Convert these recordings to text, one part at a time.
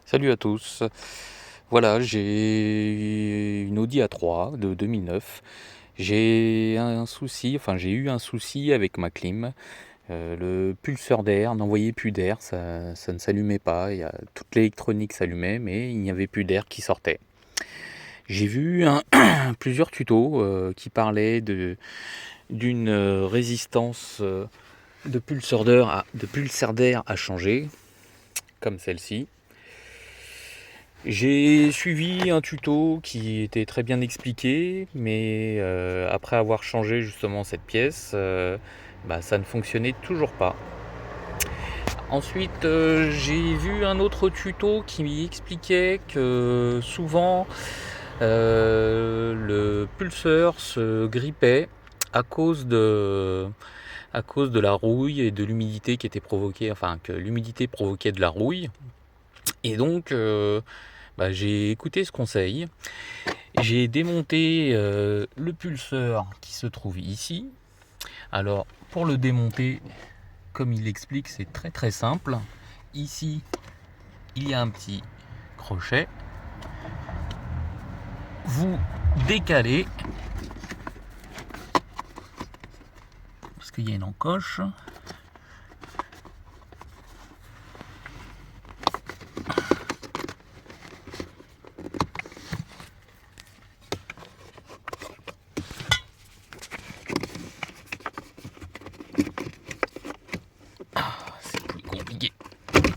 Salut à tous. Voilà, j'ai une Audi A3 de 2009. J'ai eu un souci avec ma clim. Le pulseur d'air n'envoyait plus d'air, ça ne s'allumait pas. Toute l'électronique s'allumait, mais il n'y avait plus d'air qui sortait. J'ai vu plusieurs tutos qui parlaient d'une résistance de pulseur d'air à changer, comme celle-ci. J'ai suivi un tuto qui était très bien expliqué, mais après avoir changé justement cette pièce, ça ne fonctionnait toujours pas. Ensuite, j'ai vu un autre tuto qui m'expliquait que souvent le pulseur se grippait à cause de la rouille et de l'humidité qui était provoquée, enfin que l'humidité provoquait de la rouille. Et donc, j'ai écouté ce conseil. J'ai démonté le pulseur qui se trouve ici. Alors, pour le démonter, comme il l'explique, c'est très très simple. Ici, il y a un petit crochet. Vous décalez, parce qu'il y a une encoche. C'est plus compliqué,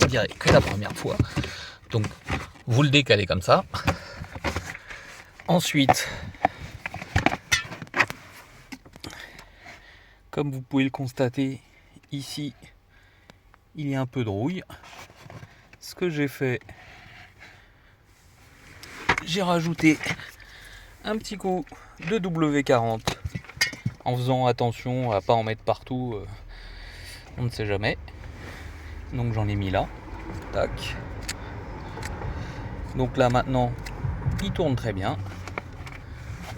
je dirais, que la première fois. Donc, vous le décalez comme ça. Ensuite, comme vous pouvez le constater, ici, il y a un peu de rouille. Ce que j'ai fait, j'ai rajouté un petit coup de W40 en faisant attention à pas en mettre partout, on ne sait jamais. Donc j'en ai mis là, tac. Donc là maintenant, il tourne très bien.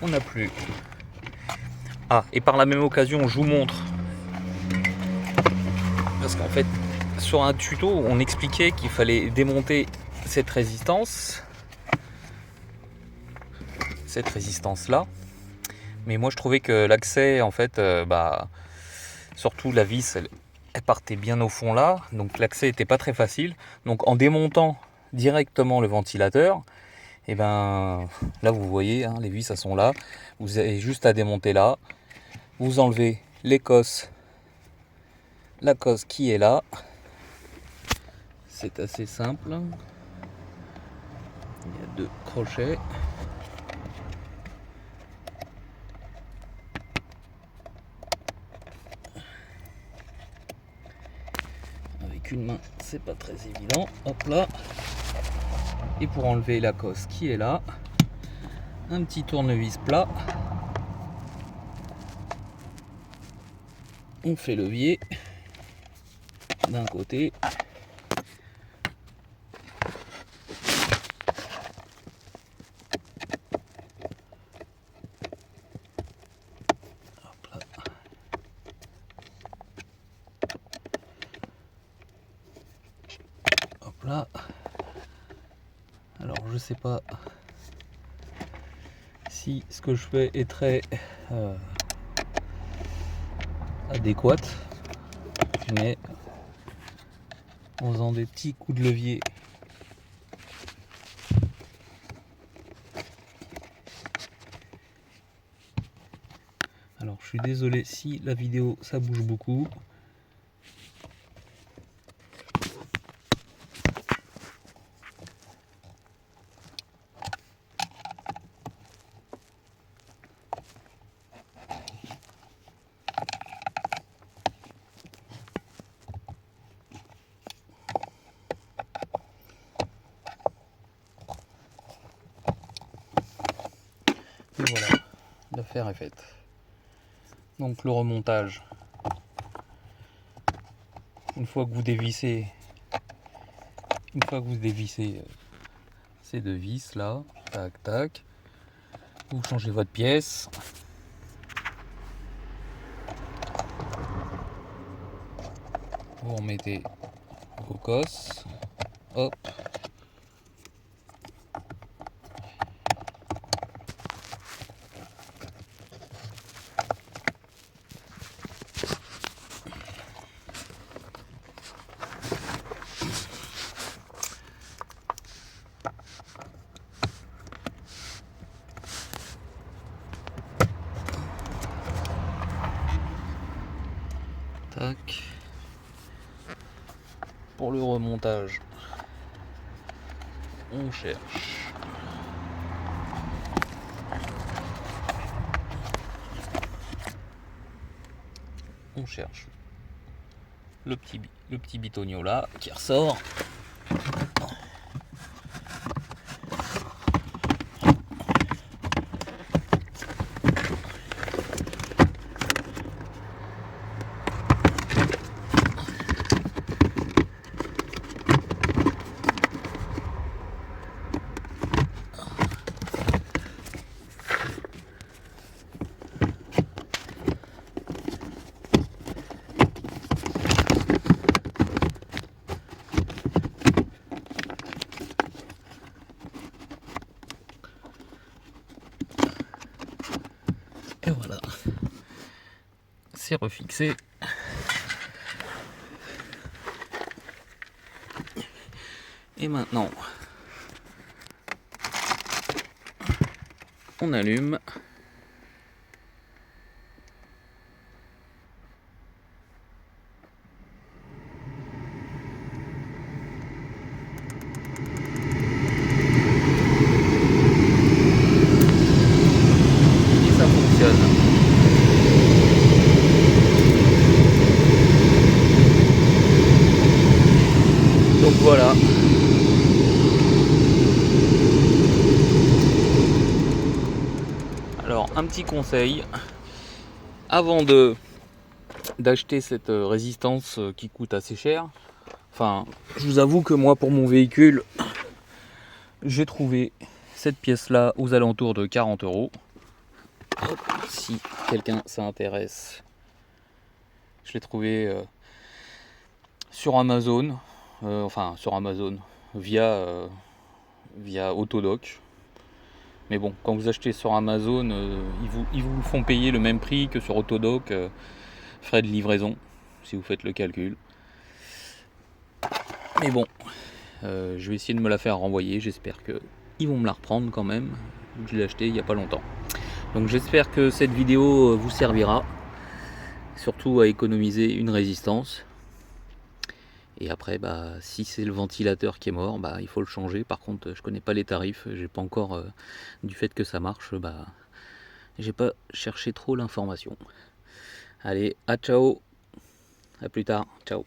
On n'a plus. Ah, et par la même occasion, je vous montre. Parce qu'en fait, sur un tuto, on expliquait qu'il fallait démonter cette résistance là. Mais moi je trouvais que l'accès, en fait, surtout la vis, elle partait bien au fond là, donc l'accès n'était pas très facile. Donc en démontant directement le ventilateur, et ben là vous voyez, hein, les vis elles sont là. Vous avez juste à démonter là. Vous enlevez la cosse qui est là. C'est assez simple. Il y a deux crochets. Avec une main, c'est pas très évident. Hop là. Et pour enlever la cosse qui est là, un petit tournevis plat. On fait levier d'un côté. Hop là. Hop là. Alors je sais pas si ce que je fais est très adéquat, mais en faisant des petits coups de levier, alors je suis désolé si la vidéo ça bouge beaucoup. Et voilà, l'affaire est faite. Donc le remontage, une fois que vous dévissez ces deux vis là, tac tac, vous changez votre pièce. Vous remettez vos cosses, hop, pour le remontage, on cherche le petit bitonio là qui ressort. Et voilà, c'est refixé. Et maintenant, on allume. Et ça fonctionne. Donc voilà. Alors un petit conseil, avant d'acheter cette résistance qui coûte assez cher, enfin je vous avoue que moi pour mon véhicule, j'ai trouvé cette pièce là aux alentours de 40 €. Si quelqu'un s'intéresse, je l'ai trouvé sur Amazon, sur Amazon via Autodoc. Mais bon, quand vous achetez sur Amazon, ils vous font payer le même prix que sur Autodoc, frais de livraison, si vous faites le calcul. Mais bon, je vais essayer de me la faire renvoyer, j'espère qu'ils vont me la reprendre quand même. Je l'ai acheté il n'y a pas longtemps. Donc j'espère que cette vidéo vous servira, surtout à économiser une résistance. Et après, si c'est le ventilateur qui est mort, il faut le changer. Par contre, je connais pas les tarifs, j'ai pas encore, du fait que ça marche, j'ai pas cherché trop l'information. Allez, à ciao, à plus tard, ciao.